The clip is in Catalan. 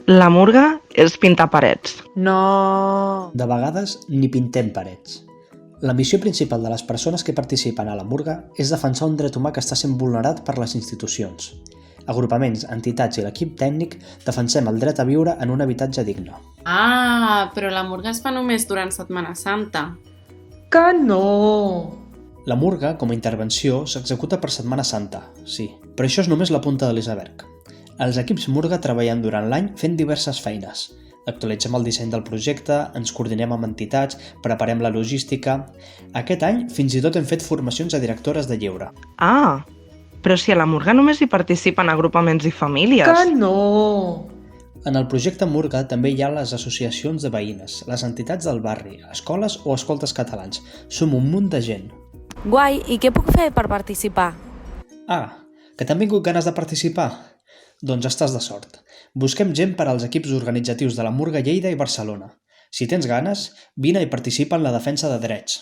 La murga és pintar parets. No. De vegades ni pintem parets. La missió principal de les persones que participen a la murga és defensar un dret humà que està sent vulnerat per les institucions. Agrupaments, entitats i l'equip tècnic defensem el dret a viure en un habitatge digne. Ah, però la murga es fa només durant Setmana Santa. Que no. La murga, com a intervenció, s'executa per Setmana Santa, sí, però això és només la punta de l'iceberg. Els equips murga treballen durant l'any fent diverses feines. Actualitzem el disseny del projecte, ens coordinem amb entitats, preparem la logística... Aquest any fins i tot hem fet formacions a directores de lleure. Ah, però si a la murga només hi participen agrupaments i famílies. Que no. En el projecte Murga també hi ha les associacions de veïnes, les entitats del barri, escoles o escoltes catalans. Som un munt de gent. Guai, i què puc fer per participar? Ah, que t'han vingut ganes de participar? Doncs estàs de sort. Busquem gent per als equips organitzatius de la Murga Lleida i Barcelona. Si tens ganes, vine i participa en la defensa de drets.